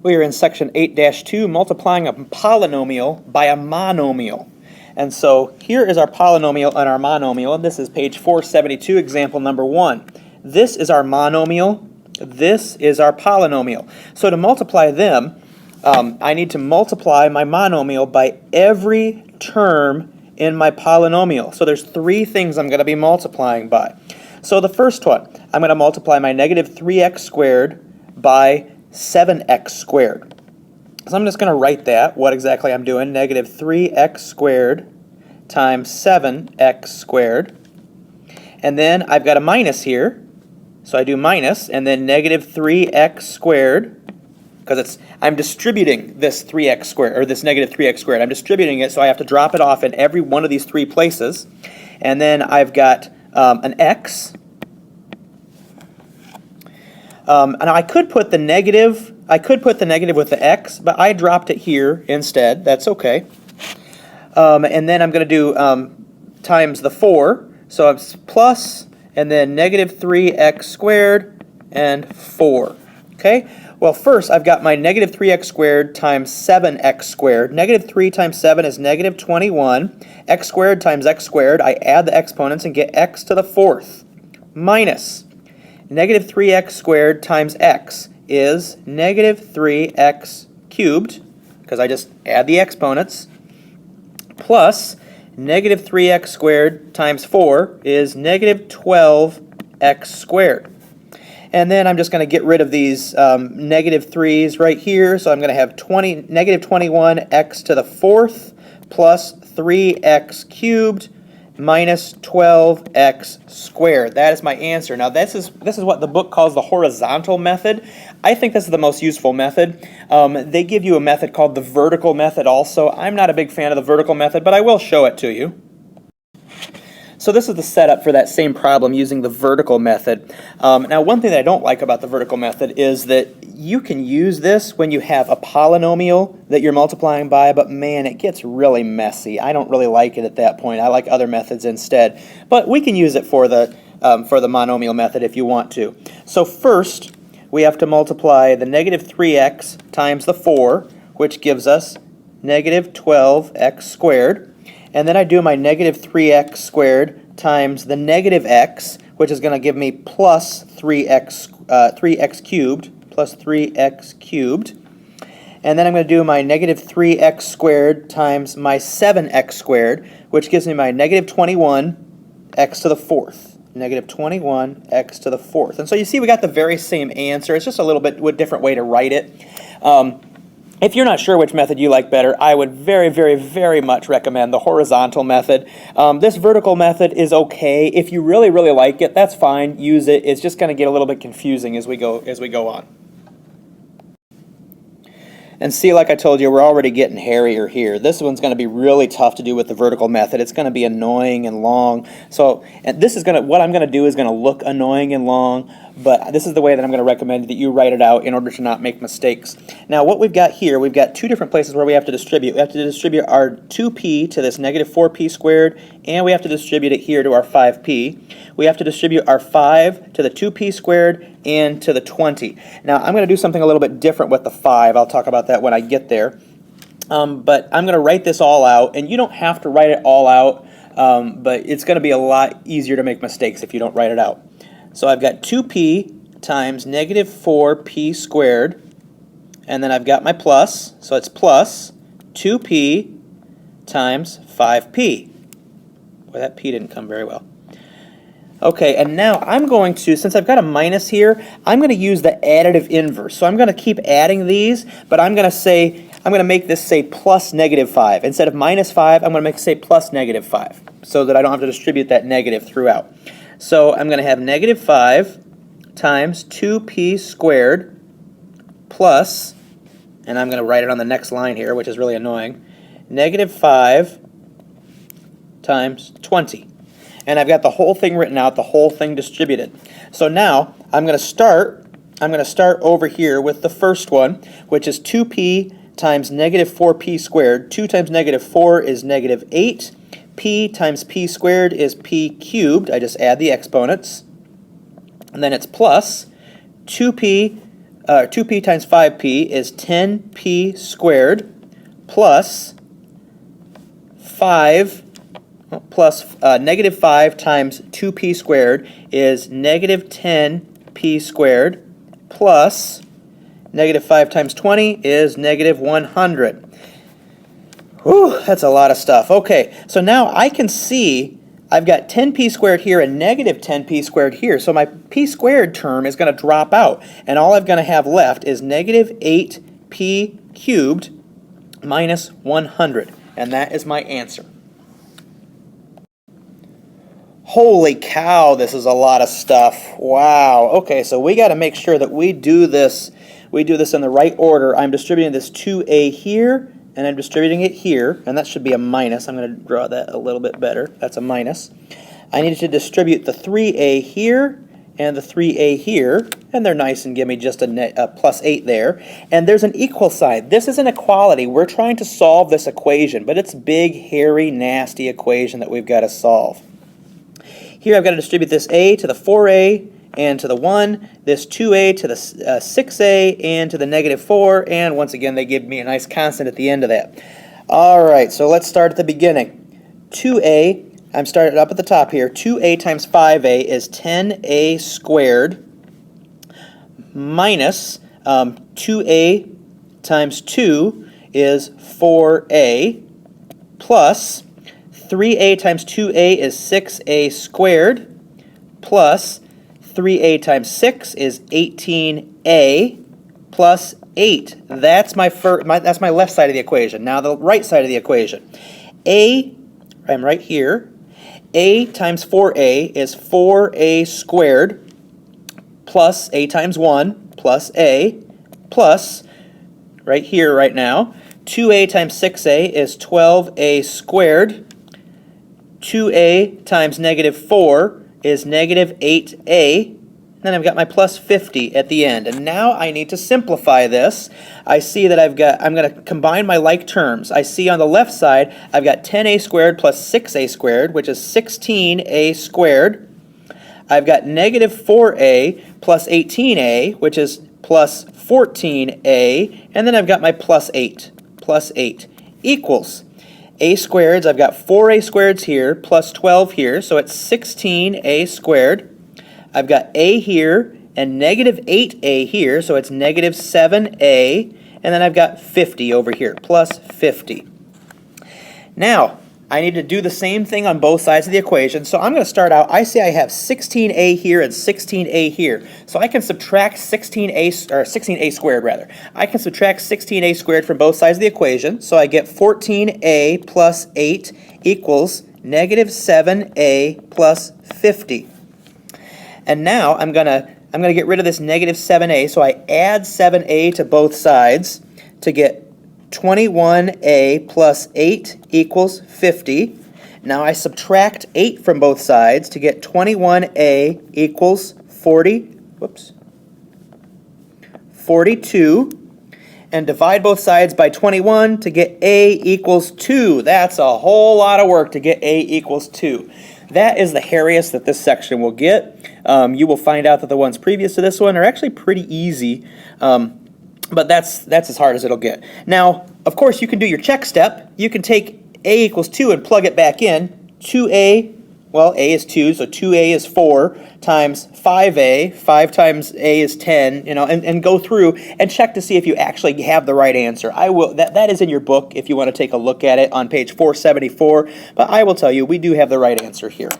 We are in section 8-2, multiplying a polynomial by a monomial. And so here is our polynomial and our monomial, and this is page 472, example number 1. This is our monomial, this is our polynomial. So to multiply them, I need to multiply my monomial by every term in my polynomial. So there's 3 things I'm going to be multiplying by. So the first one, I'm going to multiply my negative 3x squared by 7x squared. So I'm just going to write that, what exactly I'm doing, negative 3x squared times 7x squared. And then I've got a minus here, so I do minus, and then negative 3x squared, because I'm distributing this 3x squared, or this negative 3x squared. I'm distributing it, so I have to drop it off in every one of these 3 places. And then I've got an x. And I could put the negative with the x, but I dropped it here instead. That's okay. And then I'm going to do times the 4. So it's plus, and then negative 3x squared and 4. Okay? Well, first I've got my negative 3x squared times 7x squared. Negative 3 times 7 is negative 21. X squared times x squared, I add the exponents and get x to the 4th. Minus negative 3x squared times x is negative 3x cubed, because I just add the exponents, plus negative 3x squared times 4 is negative 12x squared. And then I'm just going to get rid of these negative 3's right here, so I'm going to have negative 21x to the 4th plus 3x cubed minus 12x squared. That is my answer. Now this is what the book calls the horizontal method. I think this is the most useful method. They give you a method called the vertical method also. I'm not a big fan of the vertical method, but I will show it to you. So this is the setup for that same problem using the vertical method. Now one thing that I don't like about the vertical method is that you can use this when you have a polynomial that you're multiplying by, but man, it gets really messy. I don't really like it at that point. I like other methods instead. But we can use it for the monomial method if you want to. So first, we have to multiply the negative 3x times the 4, which gives us negative 12x squared. And then I do my negative 3x squared times the negative x, which is going to give me plus 3x cubed, plus 3x cubed. And then I'm going to do my negative 3x squared times my 7x squared, which gives me my negative 21x to the 4th. Negative 21x to the 4th. And so you see we got the very same answer. It's just a little bit different way to write it. If you're not sure which method you like better, I would very, very, very much recommend the horizontal method. This vertical method is okay. If you really, really like it, that's fine. Use it. It's just going to get a little bit confusing as we go on. And see, like I told you, we're already getting hairier here. This one's going to be really tough to do with the vertical method. It's going to be annoying and long. So, and this is what I'm going to do is going to look annoying and long, but this is the way that I'm going to recommend that you write it out in order to not make mistakes. Now, what we've got here, we've got 2 different places where we have to distribute. We have to distribute our 2p to this negative 4p squared, and we have to distribute it here to our 5p. We have to distribute our 5 to the 2p squared and to the 20. Now, I'm going to do something a little bit different with the 5. I'll talk about that when I get there. But I'm going to write this all out, and you don't have to write it all out, but it's going to be a lot easier to make mistakes if you don't write it out. So I've got 2p times negative 4p squared, and then I've got my plus, so it's plus 2p times 5p. Boy, that p didn't come very well. Okay, and now I'm going to, since I've got a minus here, I'm going to use the additive inverse. So I'm going to keep adding these, but I'm going to make this say plus negative 5. Instead of minus 5, I'm going to make it say plus negative 5, so that I don't have to distribute that negative throughout. So I'm going to have negative 5 times 2p squared plus, and I'm going to write it on the next line here, which is really annoying, negative 5 times 20. And I've got the whole thing written out, the whole thing distributed. So now I'm going to start over here with the first one, which is 2p times negative 4p squared. 2 times negative 4 is negative 8. P times p squared is p cubed. I just add the exponents. And then it's plus 2p 2p times 5p is 10p squared plus 5 plus negative 5 times 2p squared is negative 10p squared plus negative 5 times 20 is negative 100. Whew, that's a lot of stuff. Okay, so now I can see I've got 10p squared here and negative 10p squared here. So my p squared term is going to drop out. And all I'm going to have left is negative 8p cubed minus 100. And that is my answer. Holy cow, this is a lot of stuff. Wow. Okay, so we got to make sure that we do this in the right order. I'm distributing this 2a here, and I'm distributing it here, and that should be a minus. I'm going to draw that a little bit better. That's a minus. I need to distribute the 3a here and the 3a here, and they're nice and give me just a plus 8 there. And there's an equal sign. This is an equality. We're trying to solve this equation, but it's a big, hairy, nasty equation that we've got to solve. Here I've got to distribute this a to the 4a and to the 1, this 2a to the 6a and to the negative 4, and once again they give me a nice constant at the end of that. Alright, so let's start at the beginning. 2a, I'm starting up at the top here, 2a times 5a is 10a squared minus 2a times 2 is 4a plus 3a times 2a is 6a squared plus 3a times 6 is 18a plus 8. That's my left side of the equation. Now the right side of the equation. I'm right here. A times 4a is 4a squared plus a times 1 plus a plus, right here right now, 2a times 6a is 12a squared. 2a times negative 4 is negative 8a. Then I've got my plus 50 at the end. And now I need to simplify this. I see that I'm going to combine my like terms. I see on the left side I've got 10a squared plus 6a squared, which is 16a squared. I've got negative 4a plus 18a, which is plus 14a. And then I've got my plus 8 equals a squareds. I've got 4a squareds here plus 12 here, so it's 16a squared. I've got a here and negative 8a here, so it's negative 7a. And then I've got 50 over here, plus 50. Now, I need to do the same thing on both sides of the equation. So I'm going to start out, I say I have 16a here and 16a here. So I can subtract 16a squared rather. I can subtract 16a squared from both sides of the equation. So I get 14a plus 8 equals negative 7a plus 50. And now I'm gonna get rid of this negative 7a. So I add 7a to both sides to get 21a plus 8 equals 50. Now I subtract 8 from both sides to get 21a equals 42. And divide both sides by 21 to get a equals 2. That's a whole lot of work to get a equals 2. That is the hairiest that this section will get. You will find out that the ones previous to this one are actually pretty easy. But that's as hard as it'll get. Now, of course, you can do your check step. You can take a equals 2 and plug it back in. 2a, well, a is 2, so 2a is 4 times 5a. 5 times a is 10, and go through and check to see if you actually have the right answer. That is in your book if you want to take a look at it on page 474. But I will tell you, we do have the right answer here.